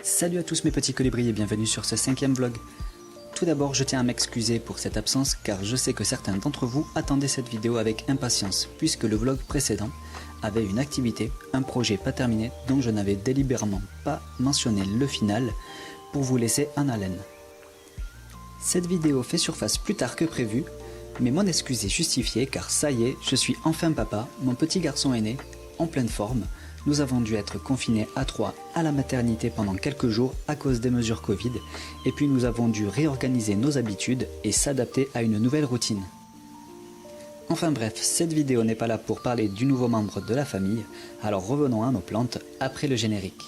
Salut à tous mes petits colibris et bienvenue sur ce 5e vlog. Tout d'abord, je tiens à m'excuser pour cette absence car je sais que certains d'entre vous attendaient cette vidéo avec impatience puisque le vlog précédent avait une activité, un projet pas terminé dont je n'avais délibérément pas mentionné le final pour vous laisser en haleine. Cette vidéo fait surface plus tard que prévu, mais mon excuse est justifiée car ça y est, je suis enfin papa, mon petit garçon est né, en pleine forme. Nous avons dû être confinés à 3 à la maternité pendant quelques jours à cause des mesures Covid, et puis nous avons dû réorganiser nos habitudes et s'adapter à une nouvelle routine. Enfin bref, cette vidéo n'est pas là pour parler du nouveau membre de la famille, alors revenons à nos plantes après le générique.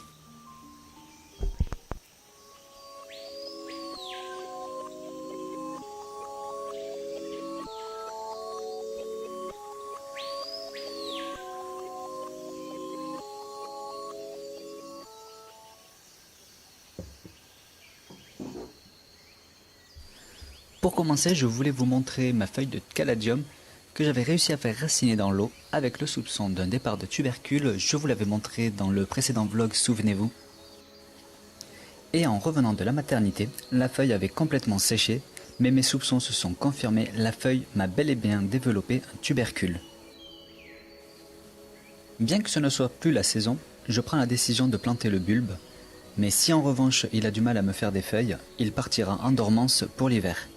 Pour commencer, je voulais vous montrer ma feuille de caladium que j'avais réussi à faire raciner dans l'eau avec le soupçon d'un départ de tubercules. Je vous l'avais montré dans le précédent vlog, souvenez-vous. Et en revenant de la maternité, la feuille avait complètement séché, mais mes soupçons se sont confirmés, la feuille m'a bel et bien développé un tubercule. Bien que ce ne soit plus la saison, je prends la décision de planter le bulbe, mais si en revanche il a du mal à me faire des feuilles, il partira en dormance pour l'hiver.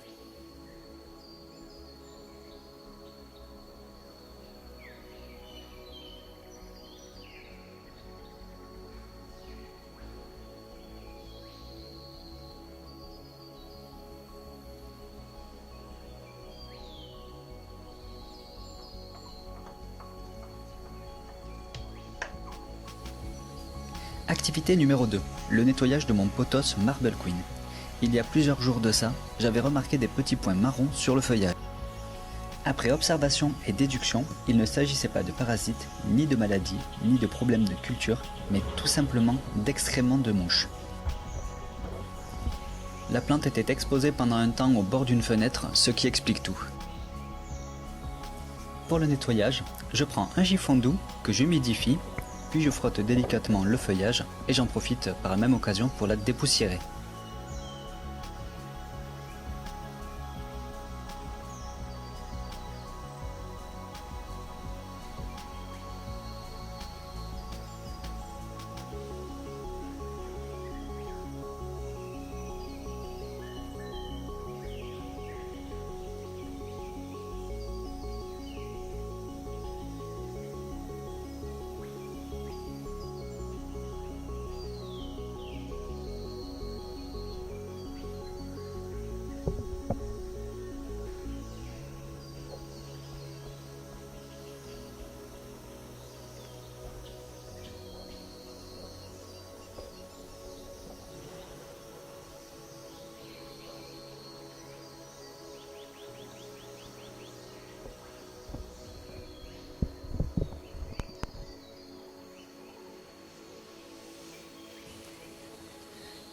Activité numéro 2, le nettoyage de mon pothos Marble Queen. Il y a plusieurs jours de ça, j'avais remarqué des petits points marrons sur le feuillage. Après observation et déduction, il ne s'agissait pas de parasites, ni de maladies, ni de problèmes de culture, mais tout simplement d'excréments de mouches. La plante était exposée pendant un temps au bord d'une fenêtre, ce qui explique tout. Pour le nettoyage, je prends un chiffon doux que j'humidifie, puis je frotte délicatement le feuillage et j'en profite par la même occasion pour la dépoussiérer.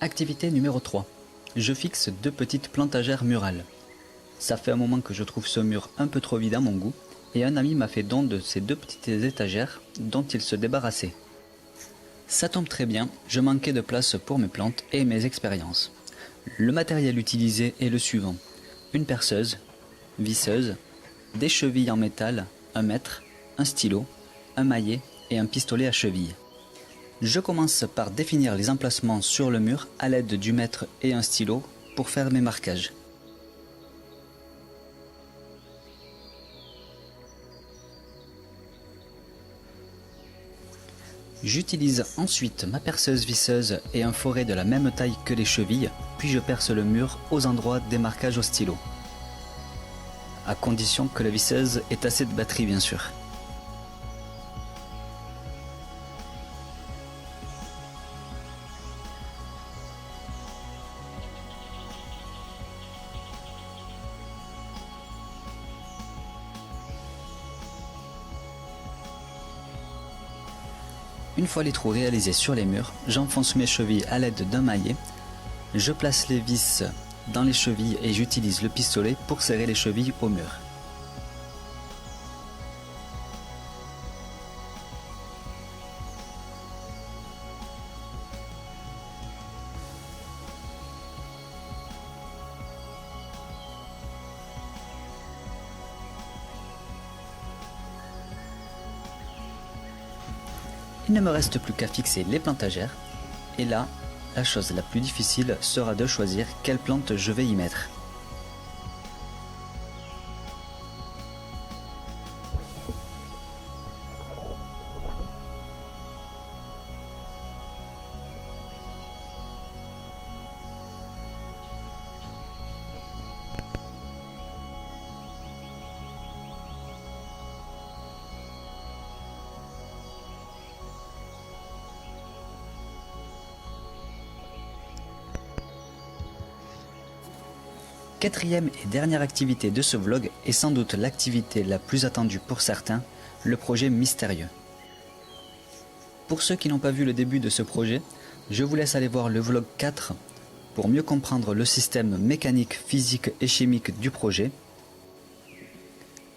Activité numéro 3. Je fixe 2 petites plantagères murales. Ça fait un moment que je trouve ce mur un peu trop vide à mon goût, et un ami m'a fait don de ces 2 petites étagères dont il se débarrassait. Ça tombe très bien, je manquais de place pour mes plantes et mes expériences. Le matériel utilisé est le suivant: une perceuse, visseuse, des chevilles en métal, 1 mètre, un stylo, un maillet et un pistolet à cheville. Je commence par définir les emplacements sur le mur à l'aide du mètre et un stylo pour faire mes marquages. J'utilise ensuite ma perceuse visseuse et un foret de la même taille que les chevilles, puis je perce le mur aux endroits des marquages au stylo. À condition que la visseuse ait assez de batterie bien sûr. Une fois les trous réalisés sur les murs, j'enfonce mes chevilles à l'aide d'un maillet. Je place les vis dans les chevilles et j'utilise le pistolet pour serrer les chevilles au mur. Il ne me reste plus qu'à fixer les plantagères. Et là, la chose la plus difficile sera de choisir quelle plante je vais y mettre. Quatrième et dernière activité de ce vlog est sans doute l'activité la plus attendue pour certains, le projet mystérieux. Pour ceux qui n'ont pas vu le début de ce projet, je vous laisse aller voir le vlog 4 pour mieux comprendre le système mécanique, physique et chimique du projet.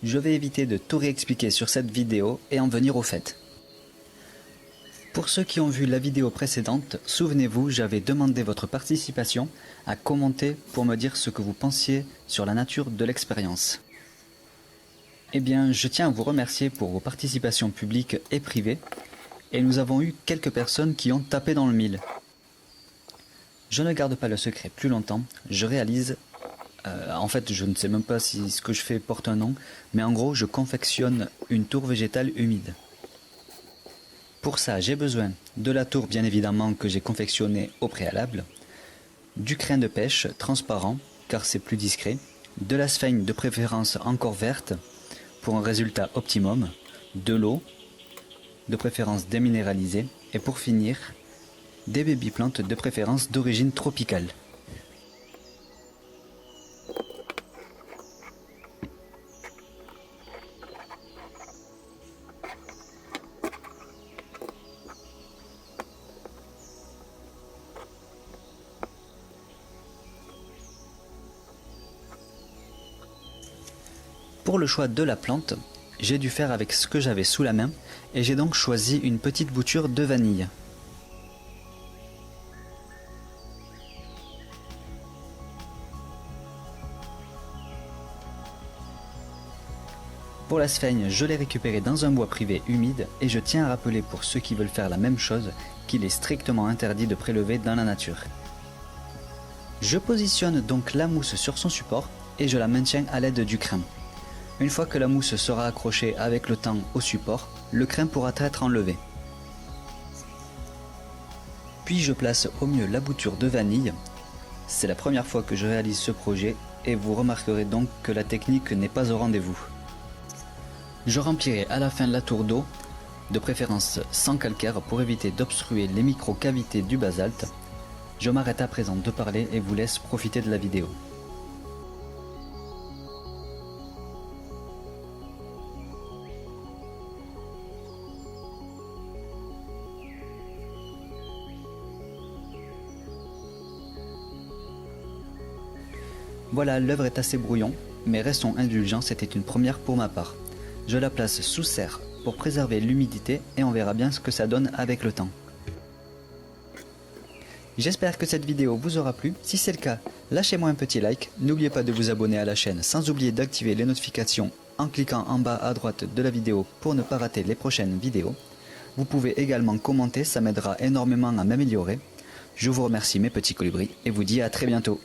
Je vais éviter de tout réexpliquer sur cette vidéo et en venir au fait. Pour ceux qui ont vu la vidéo précédente, souvenez-vous, j'avais demandé votre participation à commenter pour me dire ce que vous pensiez sur la nature de l'expérience. Eh bien, je tiens à vous remercier pour vos participations publiques et privées, et nous avons eu quelques personnes qui ont tapé dans le mille. Je ne garde pas le secret plus longtemps, je réalise, en fait je ne sais même pas si ce que je fais porte un nom, mais en gros je confectionne une tour végétale humide. Pour ça, j'ai besoin de la tour, bien évidemment, que j'ai confectionnée au préalable, du crin de pêche transparent, car c'est plus discret, de la sphaigne de préférence encore verte, pour un résultat optimum, de l'eau, de préférence déminéralisée, et pour finir, des baby-plantes de préférence d'origine tropicale. Pour le choix de la plante, j'ai dû faire avec ce que j'avais sous la main et j'ai donc choisi une petite bouture de vanille. Pour la sphaigne, je l'ai récupérée dans un bois privé humide et je tiens à rappeler pour ceux qui veulent faire la même chose qu'il est strictement interdit de prélever dans la nature. Je positionne donc la mousse sur son support et je la maintiens à l'aide du crin. Une fois que la mousse sera accrochée avec le temps au support, le crin pourra être enlevé. Puis je place au mieux la bouture de vanille. C'est la première fois que je réalise ce projet et vous remarquerez donc que la technique n'est pas au rendez-vous. Je remplirai à la fin la tour d'eau, de préférence sans calcaire pour éviter d'obstruer les micro-cavités du basalte. Je m'arrête à présent de parler et vous laisse profiter de la vidéo. Voilà, l'œuvre est assez brouillon, mais restons indulgents, c'était une première pour ma part. Je la place sous serre pour préserver l'humidité et on verra bien ce que ça donne avec le temps. J'espère que cette vidéo vous aura plu. Si c'est le cas, lâchez-moi un petit like. N'oubliez pas de vous abonner à la chaîne sans oublier d'activer les notifications en cliquant en bas à droite de la vidéo pour ne pas rater les prochaines vidéos. Vous pouvez également commenter, ça m'aidera énormément à m'améliorer. Je vous remercie mes petits colibris et vous dis à très bientôt.